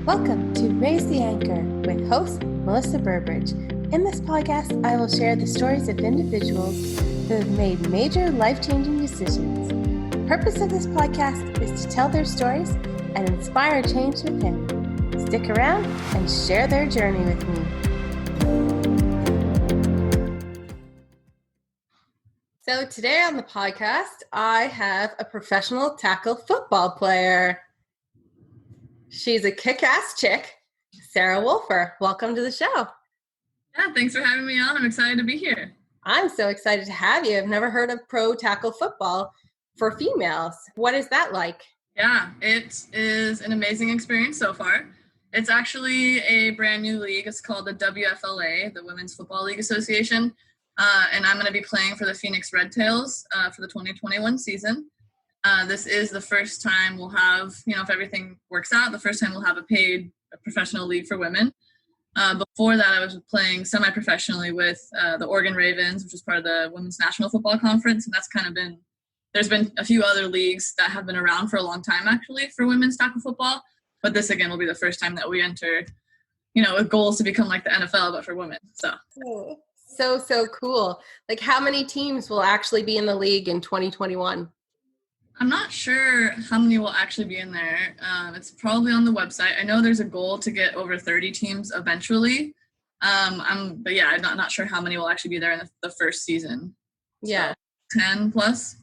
Welcome to Raise the Anchor with host Melissa Burbridge. In this podcast, I will share the stories of individuals who have made major life-changing decisions. The purpose of this podcast is to tell their stories and inspire change within. Stick around and share their journey with me. So today on the podcast, I have a professional tackle football player. She's a kick-ass chick, Sarah Wolfer. Welcome to the show. Yeah, thanks for having me on. I'm excited to be here. I'm so excited to have you. I've never heard of pro tackle football for females. What is that like? Yeah, it is an amazing experience so far. It's actually a brand new league. It's called the WFLA, the Women's Football League Association. And I'm going to be playing for the Phoenix Red Tails for the 2021 season. This is the first time we'll have, if everything works out, the first time we'll have a paid professional league for women. Before that, I was playing semi-professionally with the Oregon Ravens, which is part of the Women's National Football Conference. And that's kind of there's been a few other leagues that have been around for a long time, actually, for women's tackle football. But this, again, will be the first time that we enter, with goals to become like the NFL, but for women. So cool. Like, how many teams will actually be in the league in 2021? I'm not sure how many will actually be in there. It's probably on the website. I know there's a goal to get over 30 teams eventually. I'm not sure how many will actually be there in the first season. Yeah. So 10 plus.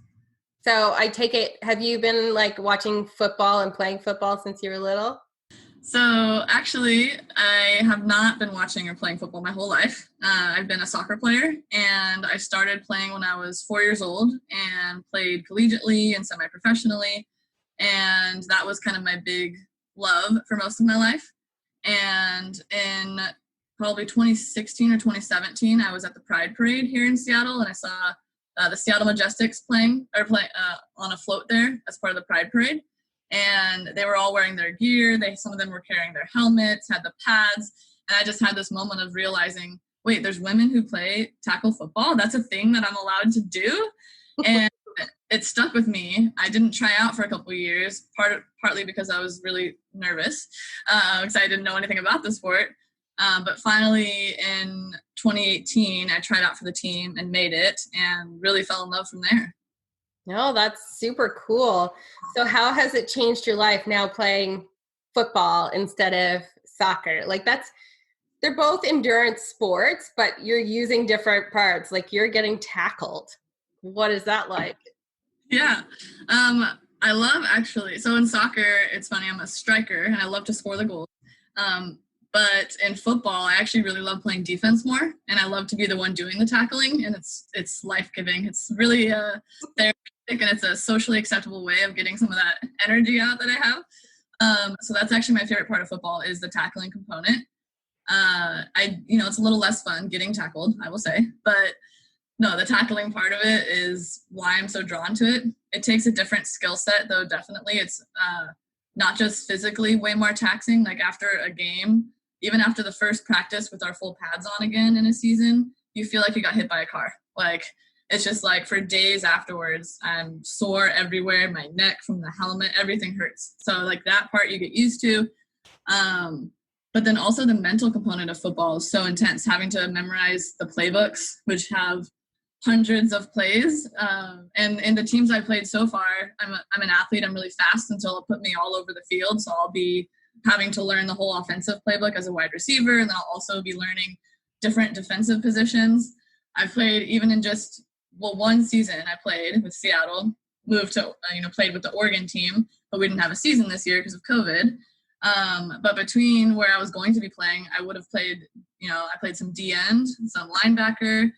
So I take it, have you been like watching football and playing football since you were little? So actually, I have not been watching or playing football my whole life. I've been a soccer player, and I started playing when I was 4 years old and played collegiately and semi-professionally. And that was kind of my big love for most of my life. And in probably 2016 or 2017, I was at the Pride Parade here in Seattle, and I saw the Seattle Majestics playing on a float there as part of the Pride Parade. And they were all wearing their gear. Some of them were carrying their helmets, had the pads. And I just had this moment of realizing, wait, there's women who play tackle football? That's a thing that I'm allowed to do? And it stuck with me. I didn't try out for a couple of years, partly because I was really nervous because I didn't know anything about the sport. But finally, in 2018, I tried out for the team and made it and really fell in love from there. No, that's super cool. So how has it changed your life now playing football instead of soccer? Like they're both endurance sports, but you're using different parts. Like you're getting tackled. What is that like? Yeah. I love actually. So in soccer, it's funny, I'm a striker and I love to score the goals. But in football, I actually really love playing defense more, and I love to be the one doing the tackling, and it's life-giving. It's really therapeutic, and it's a socially acceptable way of getting some of that energy out that I have. So that's actually my favorite part of football is the tackling component. It's a little less fun getting tackled, I will say, but no, the tackling part of it is why I'm so drawn to it. It takes a different skill set, though. Definitely, it's not just physically way more taxing. Like after a game. Even after the first practice with our full pads on again in a season, you feel like you got hit by a car. Like, it's just like for days afterwards, I'm sore everywhere, my neck from the helmet, everything hurts. So like that part you get used to. But then also the mental component of football is so intense, having to memorize the playbooks, which have hundreds of plays. And in the teams I played so far, I'm an athlete, I'm really fast, and so it'll put me all over the field. So I'll be having to learn the whole offensive playbook as a wide receiver, and then I'll also be learning different defensive positions. I've played even in one season I played with Seattle, moved to, played with the Oregon team, but we didn't have a season this year because of COVID. But between where I was going to be playing, I would have played, I played some D-end, some linebacker,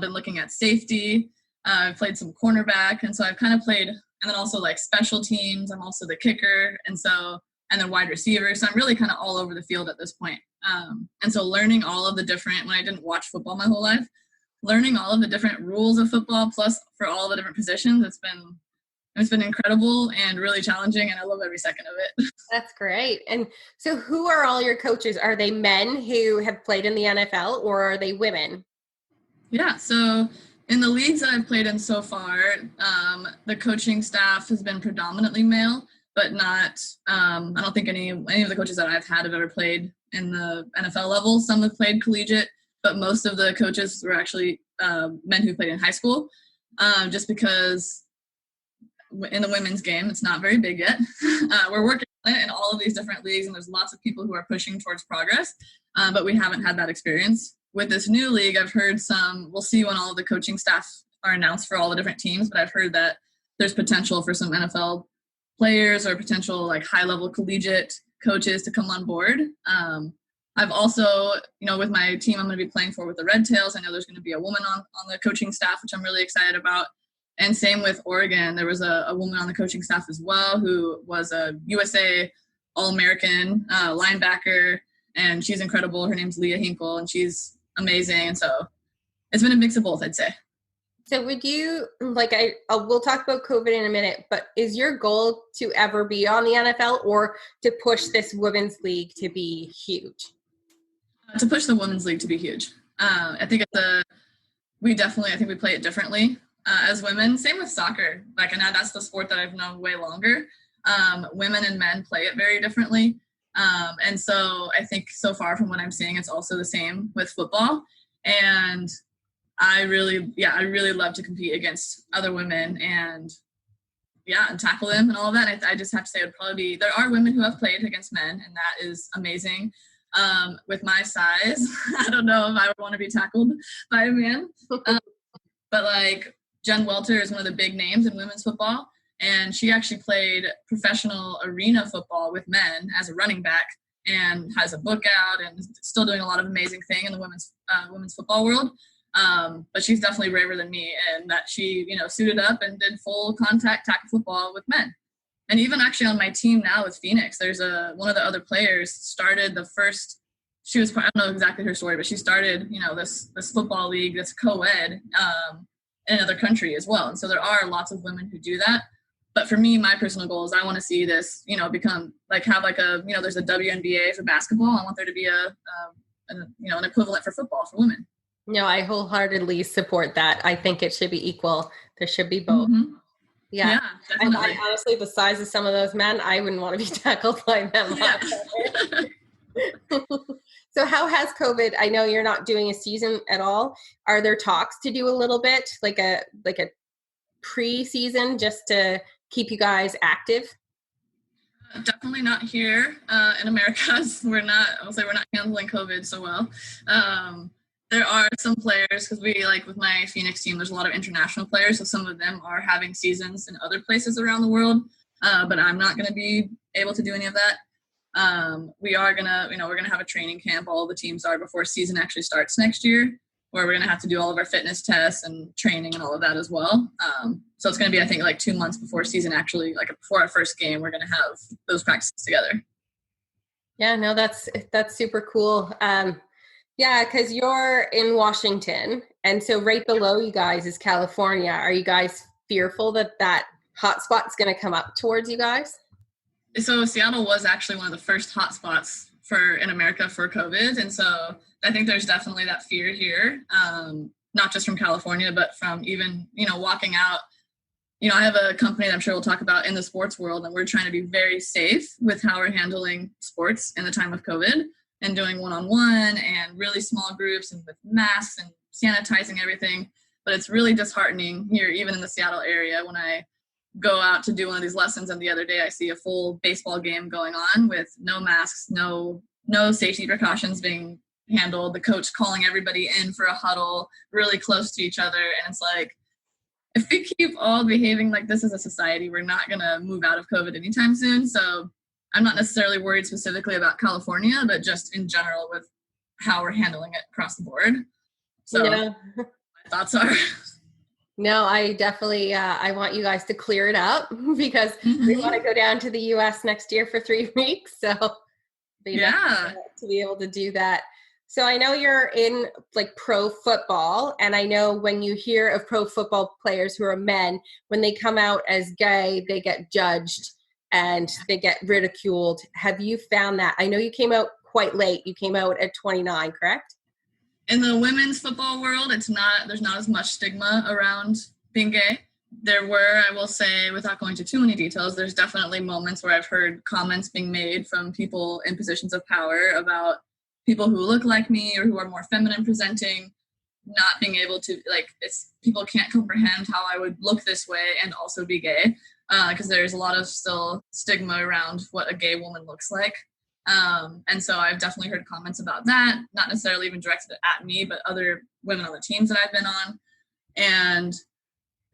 been looking at safety, I've played some cornerback, and so I've kind of played, and then also like special teams, I'm also the kicker, and then wide receiver. So I'm really kind of all over the field at this point. And so learning all of the different, when I didn't watch football my whole life, learning all of the different rules of football, plus for all the different positions, it's been incredible and really challenging, and I love every second of it. That's great. And so who are all your coaches? Are they men who have played in the NFL, or are they women? Yeah, so in the leagues that I've played in so far, the coaching staff has been predominantly male, but not, I don't think any of the coaches that I've had have ever played in the NFL level. Some have played collegiate, but most of the coaches were actually men who played in high school, just because in the women's game, it's not very big yet. We're working on it in all of these different leagues, and there's lots of people who are pushing towards progress, but we haven't had that experience. With this new league, I've heard we'll see when all of the coaching staff are announced for all the different teams, but I've heard that there's potential for some NFL players or potential like high-level collegiate coaches to come on board. I've also, with my team I'm going to be playing for with the Red Tails, I know there's going to be a woman on the coaching staff, which I'm really excited about. And same with Oregon. There was a woman on the coaching staff as well who was a USA All-American linebacker, and she's incredible. Her name's Leah Hinkle, and she's amazing. And so it's been a mix of both, I'd say. So would you, we'll talk about COVID in a minute, but is your goal to ever be on the NFL or to push this women's league to be huge? To push the women's league to be huge. I think we play it differently as women. Same with soccer. And that's the sport that I've known way longer. Women and men play it very differently. And so I think so far from what I'm seeing, it's also the same with football. And I really love to compete against other women and tackle them and all of that. I just have to say there are women who have played against men, and that is amazing. With my size, I don't know if I would want to be tackled by a man. But like Jen Welter is one of the big names in women's football, and she actually played professional arena football with men as a running back and has a book out and still doing a lot of amazing thing in the women's football world. But she's definitely braver than me, and that she, suited up and did full contact tackle football with men. And even actually on my team now with Phoenix, there's one of the other players started I don't know exactly her story, but she started, this football league, this co-ed, in another country as well. And so there are lots of women who do that. But for me, my personal goal is I want to see this, become there's a WNBA for basketball. I want there to be an equivalent for football for women. No, I wholeheartedly support that. I think it should be equal. There should be both. Mm-hmm. Yeah, definitely. I honestly, the size of some of those men, I wouldn't want to be tackled by them. Yeah. So how has COVID, I know you're not doing a season at all. Are there talks to do a little bit, like a pre-season just to keep you guys active? Definitely not here in America. We're not handling COVID so well. There are some players, because with my Phoenix team, there's a lot of international players, so some of them are having seasons in other places around the world, but I'm not going to be able to do any of that. We are going to, we're going to have a training camp, all the teams are, before season actually starts next year, where we're going to have to do all of our fitness tests and training and all of that as well. So it's going to be, I think, 2 months before season actually, before our first game, we're going to have those practices together. Yeah, no, that's super cool. Yeah, because you're in Washington, and so right below you guys is California. Are you guys fearful that hotspot's going to come up towards you guys? So Seattle was actually one of the first hotspots in America for COVID, and so I think there's definitely that fear here, not just from California, but from even walking out. I have a company that I'm sure we'll talk about in the sports world, and we're trying to be very safe with how we're handling sports in the time of COVID. And doing one-on-one and really small groups and with masks and sanitizing everything. But it's really disheartening here, even in the Seattle area, when I go out to do one of these lessons, and the other day I see a full baseball game going on with no masks, no safety precautions being handled, the coach calling everybody in for a huddle really close to each other. And it's like, if we keep all behaving like this as a society, we're not going to move out of COVID anytime soon. So I'm not necessarily worried specifically about California, but just in general with how we're handling it across the board. So my thoughts are. No, I definitely, I want you guys to clear it up because we want to go down to the U.S. next year for 3 weeks. So to be able to do that. So I know you're in pro football, and I know when you hear of pro football players who are men, when they come out as gay, they get judged and they get ridiculed. Have you found that? I know you came out quite late. You came out at 29, correct? In the women's football world, there's not as much stigma around being gay. there were, I will say, without going into too many details, there's definitely moments where I've heard comments being made from people in positions of power about people who look like me or who are more feminine presenting, not being able to, like, it's people can't comprehend how I would look this way and also be gay, because there's a lot of still stigma around what a gay woman looks like. And so I've definitely heard comments about that, not necessarily even directed at me, but other women on the teams that I've been on. And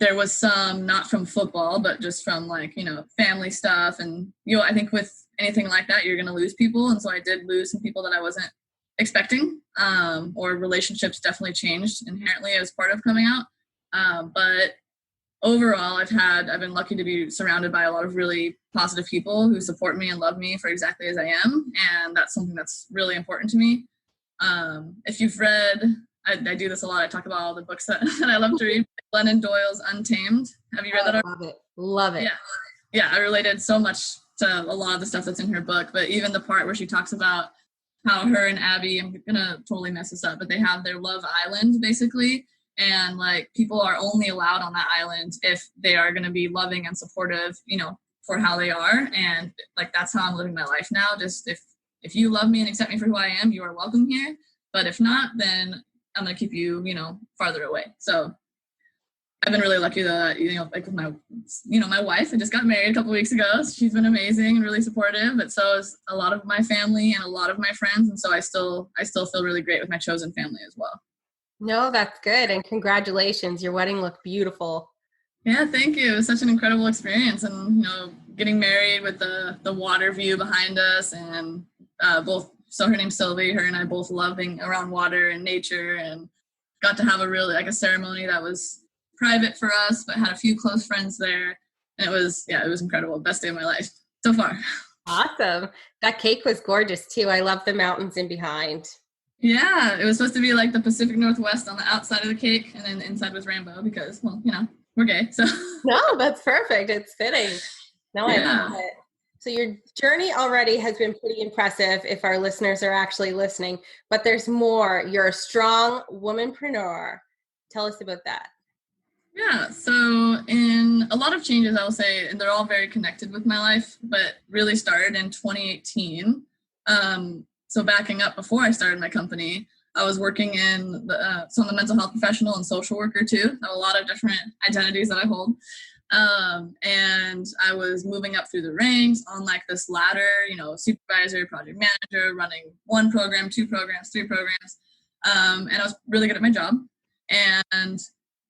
there was some, not from football, but just from like, family stuff. And, I think with anything like that, you're going to lose people. And so I did lose some people that I wasn't expecting, or relationships definitely changed inherently as part of coming out. But overall, I've been lucky to be surrounded by a lot of really positive people who support me and love me for exactly as I am. And that's something that's really important to me. If you've read, I do this a lot. I talk about all the books that I love to read. Glennon Doyle's Untamed. Have you read that? Love it. Yeah. I related so much to a lot of the stuff that's in her book, but even the part where she talks about how her and Abby, I'm going to totally mess this up, but they have their love island basically. And like people are only allowed on that island if they are going to be loving and supportive, for how they are. And like, that's how I'm living my life now. Just if you love me and accept me for who I am, you are welcome here. But if not, then I'm going to keep you, farther away. So I've been really lucky that, like with my, my wife, I just got married a couple of weeks ago. So she's been amazing and really supportive, but so is a lot of my family and a lot of my friends. And so I still feel really great with my chosen family as well. No, that's good. And congratulations. Your wedding looked beautiful. Yeah, thank you. It was such an incredible experience. And, getting married with the water view behind us and so her name's Sylvie, her and I both love being around water and nature, and got to have a ceremony that was private for us, but had a few close friends there. And it was incredible. Best day of my life so far. Awesome. That cake was gorgeous too. I love the mountains in behind. Yeah, it was supposed to be like the Pacific Northwest on the outside of the cake, and then the inside was rainbow because, well, we're gay. So no, that's perfect. It's fitting. No, I love it. So your journey already has been pretty impressive if our listeners are actually listening, but there's more. You're a strong womanpreneur. Tell us about that. Yeah, so in a lot of changes, I will say, and they're all very connected with my life, but really started in 2018. So backing up, before I started my company, I was working in so I'm a mental health professional and social worker too. I have a lot of different identities that I hold. And I was moving up through the ranks on like this ladder, supervisor, project manager, running 1 program, 2 programs, 3 programs. And I was really good at my job. And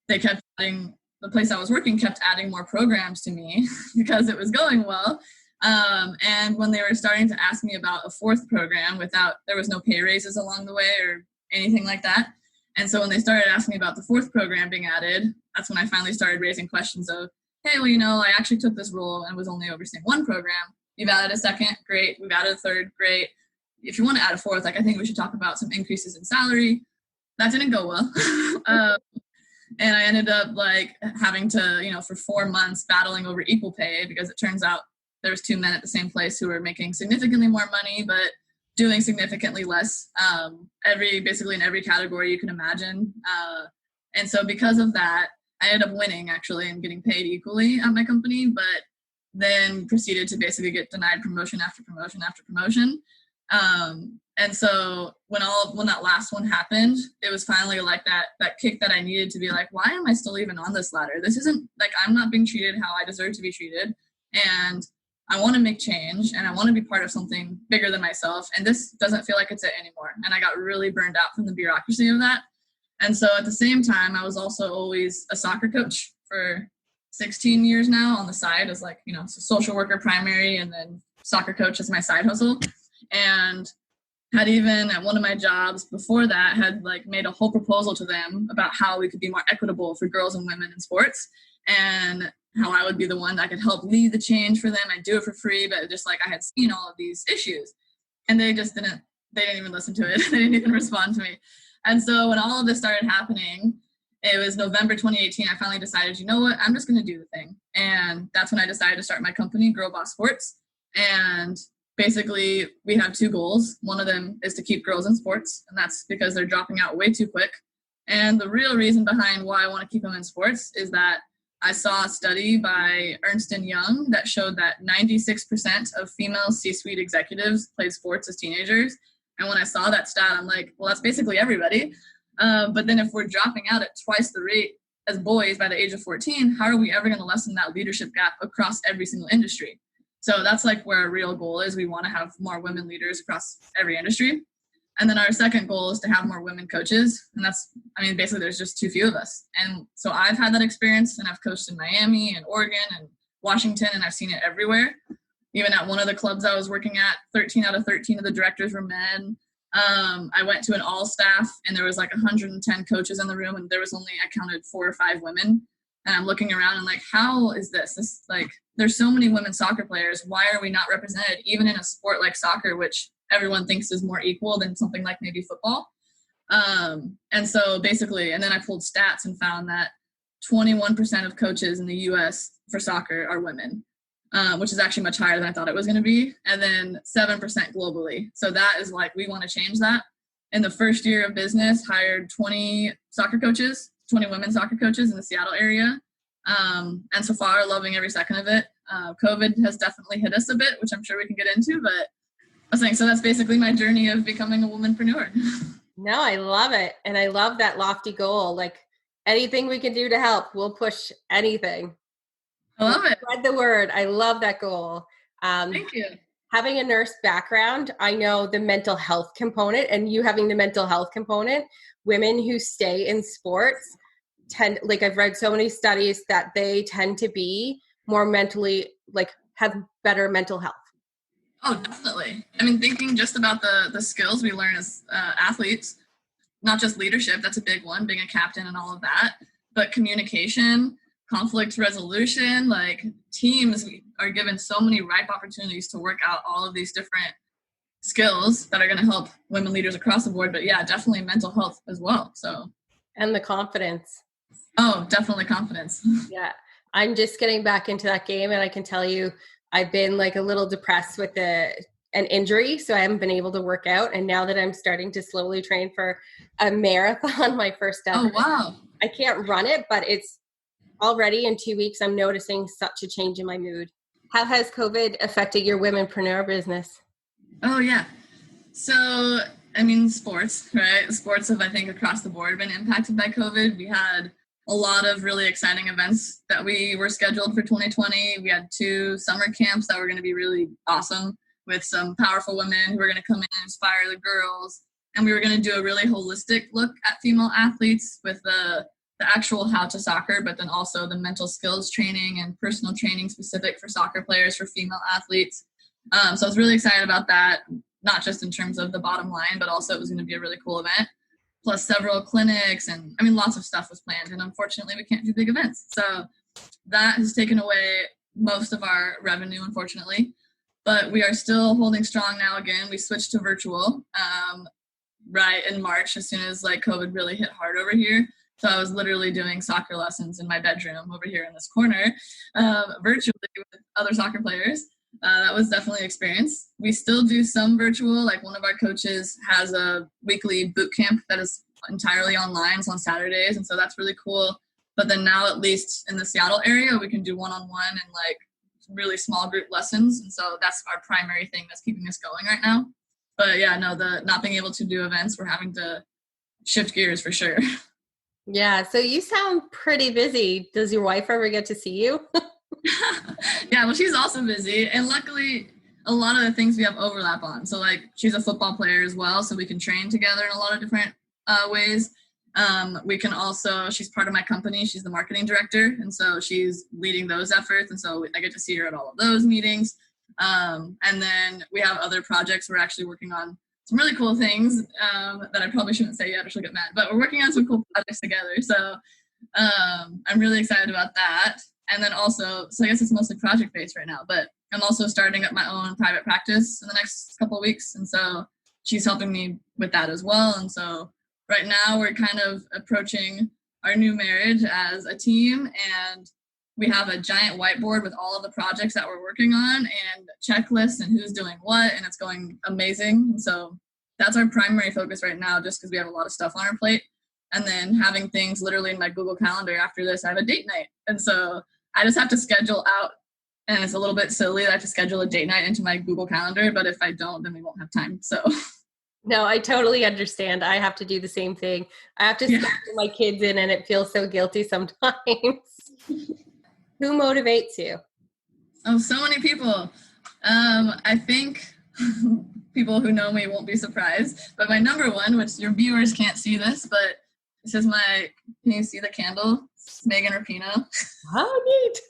they kept adding, the place I was working kept adding more programs to me because it was going well. And when they were starting to ask me about a 4th program there was no pay raises along the way or anything like that. And so when they started asking me about the 4th program being added, that's when I finally started raising questions of, hey, well, I actually took this role and was only overseeing 1 program. You've added a 2nd, great. We've added a 3rd, great. If you want to add a 4th, I think we should talk about some increases in salary. That didn't go well. And I ended up having to, for 4 months battling over equal pay, because it turns out there was 2 men at the same place who were making significantly more money, but doing significantly less, basically in every category you can imagine. And so because of that, I ended up winning actually and getting paid equally at my company, but then proceeded to basically get denied promotion after promotion after promotion. And so when that last one happened, it was finally like that kick that I needed to be like, why am I still even on this ladder? This isn't I'm not being treated how I deserve to be treated. And I want to make change and I want to be part of something bigger than myself. And this doesn't feel like it's it anymore. And I got really burned out from the bureaucracy of that. And so at the same time, I was also always a soccer coach for 16 years now on the side as social worker primary, and then soccer coach as my side hustle. And had even at one of my jobs before that had made a whole proposal to them about how we could be more equitable for girls and women in sports, and how I would be the one that could help lead the change for them. I'd do it for free, but just I had seen all of these issues, and they didn't even listen to it. They didn't even respond to me. And so when all of this started happening, it was November 2018, I finally decided, you know what, I'm just going to do the thing. And that's when I decided to start my company, Girl Boss Sports. And basically we have 2 goals. One of them is to keep girls in sports, and that's because they're dropping out way too quick. And the real reason behind why I want to keep them in sports is that I saw a study by Ernst & Young that showed that 96% of female C-suite executives played sports as teenagers. And when I saw that stat, I'm like, well, that's basically everybody. But then if we're dropping out at twice the rate as boys by the age of 14, how are we ever going to lessen that leadership gap across every single industry? So that's like where our real goal is. We want to have more women leaders across every industry. And then our second goal is to have more women coaches. And that's, basically there's just too few of us. And so I've had that experience, and I've coached in Miami and Oregon and Washington, and I've seen it everywhere. Even at one of the clubs I was working at, 13 out of 13 of the directors were men. I went to an all staff, and there was like 110 coaches in the room, and there was only, I counted 4 or 5 women. And I'm looking around and like, how is this? Like, there's so many women soccer players. Why are we not represented even in a sport like soccer, which everyone thinks is more equal than something like maybe football? And so basically, and then I pulled stats and found that 21% of coaches in the US for soccer are women, which is actually much higher than I thought it was going to be. And then 7% globally. So that is like, we want to change that. In the first year of business, hired 20 women soccer coaches in the Seattle area. And so far, loving every second of it. COVID has definitely hit us a bit, which I'm sure we can get into, but I was saying, so that's basically my journey of becoming a womanpreneur. No, I love it. And I love that lofty goal. Like, anything we can do to help, we'll push anything. I love it. Spread the word. I love that goal. Thank you. Having a nurse background, I know the mental health component, and you having the mental health component, women who stay in sports tend, like I've read so many studies that they tend to be more mentally, like have better mental health. Oh, definitely. Thinking just about the skills we learn as athletes, not just leadership, that's a big one, being a captain and all of that, but communication, conflict resolution, like teams are given so many ripe opportunities to work out all of these different skills that are going to help women leaders across the board. But yeah, definitely mental health as well. So, and the confidence. Oh, definitely confidence. Yeah. I'm just getting back into that game, and I can tell you, I've been like a little depressed with an injury, so I haven't been able to work out. And now that I'm starting to slowly train for a marathon, my first step. Oh, wow. I can't run it, but it's already in 2 weeks, I'm noticing such a change in my mood. How has COVID affected your womenpreneur business? Oh, yeah. So, sports, right? Sports have, I think, across the board been impacted by COVID. We had a lot of really exciting events that we were scheduled for 2020. We had 2 summer camps that were going to be really awesome with some powerful women who were going to come in and inspire the girls. And we were going to do a really holistic look at female athletes with the actual how to soccer, but then also the mental skills training and personal training specific for soccer players, for female athletes. So I was really excited about that, not just in terms of the bottom line, but also it was going to be a really cool event. Plus several clinics and lots of stuff was planned, and unfortunately we can't do big events. So that has taken away most of our revenue, unfortunately, but we are still holding strong now. Again, we switched to virtual right in March, as soon as like COVID really hit hard over here. So I was literally doing soccer lessons in my bedroom over here in this corner, virtually with other soccer players. That was definitely an experience. We still do some virtual, like one of our coaches has a weekly boot camp that is entirely online. It's on Saturdays. And so that's really cool. But then now, at least in the Seattle area, we can do one-on-one and like really small group lessons. And so that's our primary thing that's keeping us going right now. But yeah, no, the not being able to do events, we're having to shift gears for sure. Yeah. So you sound pretty busy. Does your wife ever get to see you? Yeah, well, she's also busy, and luckily a lot of the things we have overlap on. So like she's a football player as well, so we can train together in a lot of different ways. We can also, she's part of my company, she's the marketing director, and so she's leading those efforts, and so I get to see her at all of those meetings. And then we have other projects. We're actually working on some really cool things that I probably shouldn't say yet or she'll get mad, but we're working on some cool projects together. So I'm really excited about that. And then also, so I guess it's mostly project-based right now, but I'm also starting up my own private practice in the next couple of weeks. And so she's helping me with that as well. And so right now we're kind of approaching our new marriage as a team, and we have a giant whiteboard with all of the projects that we're working on and checklists and who's doing what, and it's going amazing. And so that's our primary focus right now, just because we have a lot of stuff on our plate. And then having things literally in my Google Calendar after this, I have a date night. And so I just have to schedule out, and it's a little bit silly that I have to schedule a date night into my Google Calendar, but if I don't, then we won't have time. So no, I totally understand. I have to do the same thing. I have to schedule my kids in, and it feels so guilty sometimes. Who motivates you? Oh, so many people. I think people who know me won't be surprised, but my number one, which your viewers can't see this, but this is can you see the candle? It's Megan Rapinoe. How neat.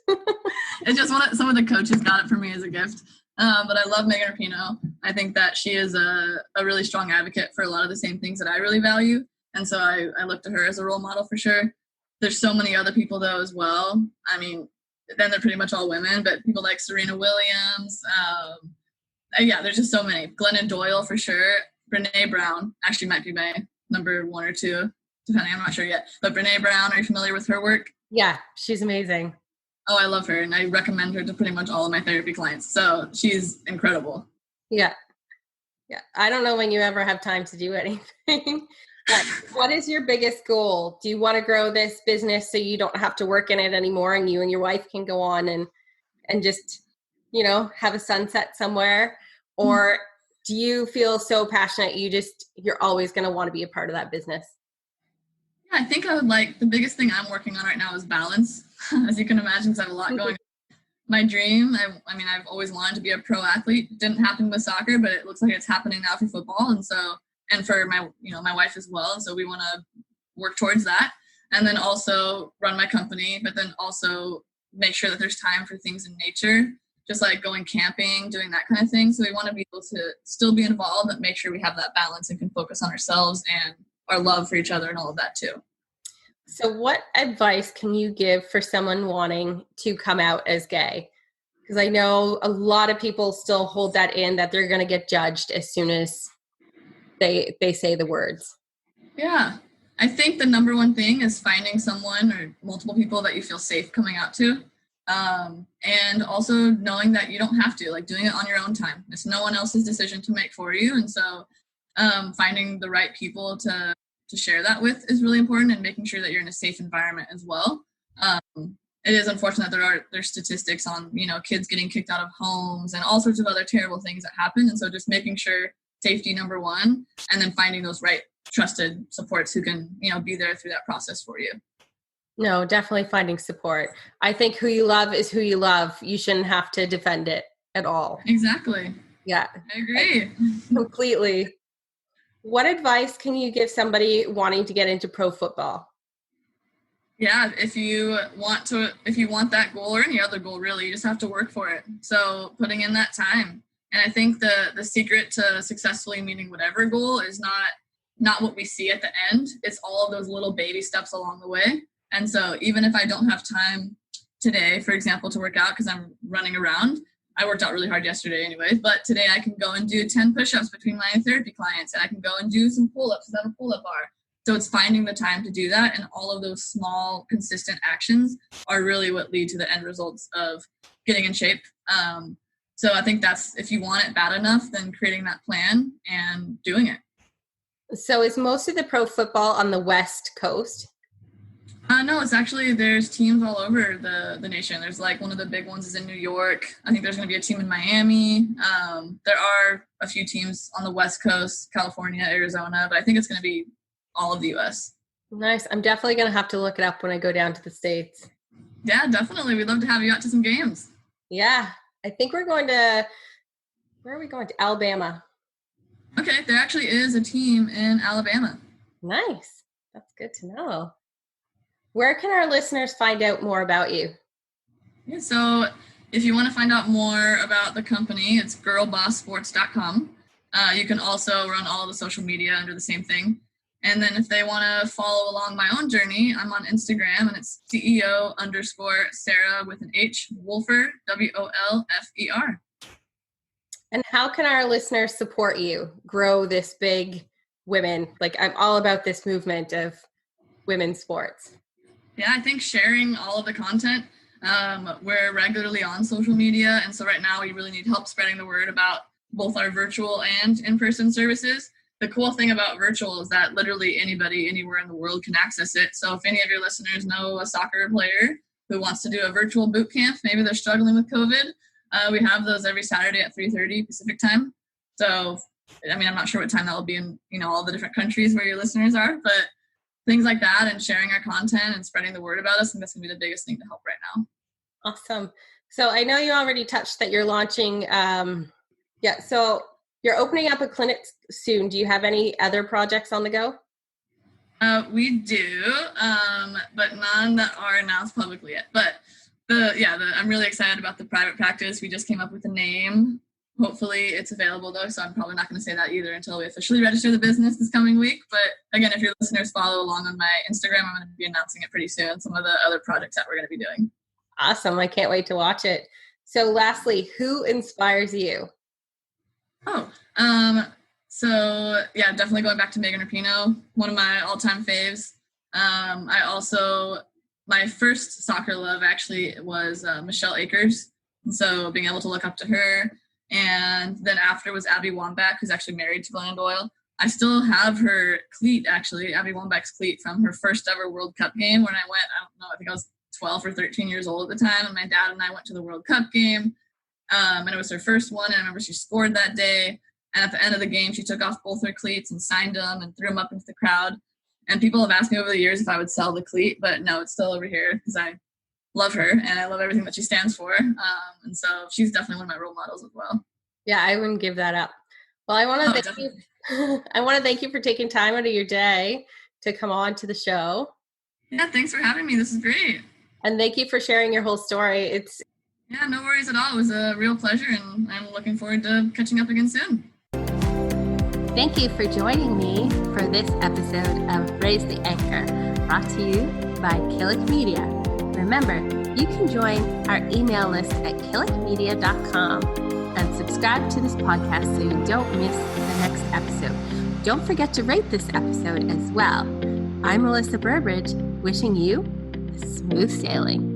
It's just some of the coaches got it for me as a gift. But I love Megan Rapinoe. I think that she is a really strong advocate for a lot of the same things that I really value. And so I look to her as a role model for sure. There's so many other people though as well. I mean, then they're pretty much all women, but people like Serena Williams. There's just so many. Glennon Doyle for sure. Brene Brown actually might be my number one or two, depending. I'm not sure yet. But Brene Brown, are you familiar with her work? Yeah, she's amazing. Oh, I love her, and I recommend her to pretty much all of my therapy clients. So she's incredible. Yeah. I don't know when you ever have time to do anything. What is your biggest goal? Do you want to grow this business so you don't have to work in it anymore, and you and your wife can go on and just, have a sunset somewhere? Or do you feel so passionate you're always going to want to be a part of that business? Yeah, I think the biggest thing I'm working on right now is balance. As you can imagine, because I have a lot going on. My dream, I've always wanted to be a pro athlete. It didn't happen with soccer, but it looks like it's happening now for football. And for my wife as well. So we want to work towards that, and then also run my company, but then also make sure that there's time for things in nature, just like going camping, doing that kind of thing. So we want to be able to still be involved, but make sure we have that balance and can focus on ourselves and our love for each other and all of that too. So what advice can you give for someone wanting to come out as gay? Because I know a lot of people still hold that in, that they're going to get judged as soon as they say the words. Yeah. I think the number one thing is finding someone or multiple people that you feel safe coming out to. And also knowing that you don't have to, doing it on your own time. It's no one else's decision to make for you. And so finding the right people to share that with is really important, and making sure that you're in a safe environment as well. It is unfortunate that there's statistics on, kids getting kicked out of homes and all sorts of other terrible things that happen. And so just making sure safety number one, and then finding those right trusted supports who can, be there through that process for you. No, definitely finding support. I think who you love is who you love. You shouldn't have to defend it at all. Exactly. Yeah. I agree. Completely. What advice can you give somebody wanting to get into pro football? Yeah, if you want that goal, or any other goal really, you just have to work for it. So putting in that time. And I think the secret to successfully meeting whatever goal is not what we see at the end. It's all of those little baby steps along the way. And so even if I don't have time today, for example, to work out because I'm running around, I worked out really hard yesterday anyways, but today I can go and do 10 push-ups between my therapy clients, and I can go and do some pull-ups and have a pull-up bar. So it's finding the time to do that, and all of those small, consistent actions are really what lead to the end results of getting in shape. So I think that's, if you want it bad enough, then creating that plan and doing it. So is most of the pro football on the West Coast? No, it's actually, there's teams all over the nation. There's one of the big ones is in New York. I think there's going to be a team in Miami. There are a few teams on the West Coast, California, Arizona, but I think it's going to be all of the U.S. Nice. I'm definitely going to have to look it up when I go down to the States. Yeah, definitely. We'd love to have you out to some games. Yeah. I think we're going to, where are we going to? Alabama. Okay. There actually is a team in Alabama. Nice. That's good to know. Where can our listeners find out more about you? Yeah, so if you want to find out more about the company, it's girlbosssports.com. You can also run all the social media under the same thing. And then if they want to follow along my own journey, I'm on Instagram, and it's CEO_Sarah with an H, Wolfer, WOLFER. And how can our listeners support you grow this big women? I'm all about this movement of women's sports. Yeah, I think sharing all of the content. We're regularly on social media, and so right now we really need help spreading the word about both our virtual and in-person services. the cool thing about virtual is that literally anybody anywhere in the world can access it. So if any of your listeners know a soccer player who wants to do a virtual boot camp, maybe they're struggling with COVID, we have those every Saturday at 3:30 Pacific time. So, I mean, I'm not sure what time that will be in, all the different countries where your listeners are, but things like that and sharing our content and spreading the word about us, I think that's going to be the biggest thing to help right now. Awesome. So I know you already touched that you're launching, so you're opening up a clinic soon. Do you have any other projects on the go? We do, but none that are announced publicly yet. But I'm really excited about the private practice. We just came up with a name. Hopefully it's available though, so I'm probably not going to say that either until we officially register the business this coming week. But again, if your listeners follow along on my Instagram, I'm going to be announcing it pretty soon, some of the other projects that we're going to be doing. Awesome. I can't wait to watch it. So lastly, who inspires you? Definitely going back to Megan Rapinoe, one of my all-time faves. My first soccer love actually was Michelle Akers. And so being able to look up to her. And then after was Abby Wambach, who's actually married to Glennon Doyle. I still have her cleat, actually, Abby Wambach's cleat from her first ever World Cup game when I went, I think I was 12 or 13 years old at the time. And my dad and I went to the World Cup game. And it was her first one. And I remember she scored that day. And at the end of the game, she took off both her cleats and signed them and threw them up into the crowd. And people have asked me over the years if I would sell the cleat, but no, it's still over here because I love her and I love everything that she stands for. And so she's definitely one of my role models as well. Yeah, I wouldn't give that up. Well, I want to thank you. I want to thank you for taking time out of your day to come on to the show. Yeah, thanks for having me. This is great. And thank you for sharing your whole story. Yeah, no worries at all. It was a real pleasure, and I'm looking forward to catching up again soon. Thank you for joining me for this episode of Raise the Anchor, brought to you by Killick Media. Remember, you can join our email list at killickmedia.com and subscribe to this podcast so you don't miss the next episode. Don't forget to rate this episode as well. I'm Melissa Burbridge, wishing you smooth sailing.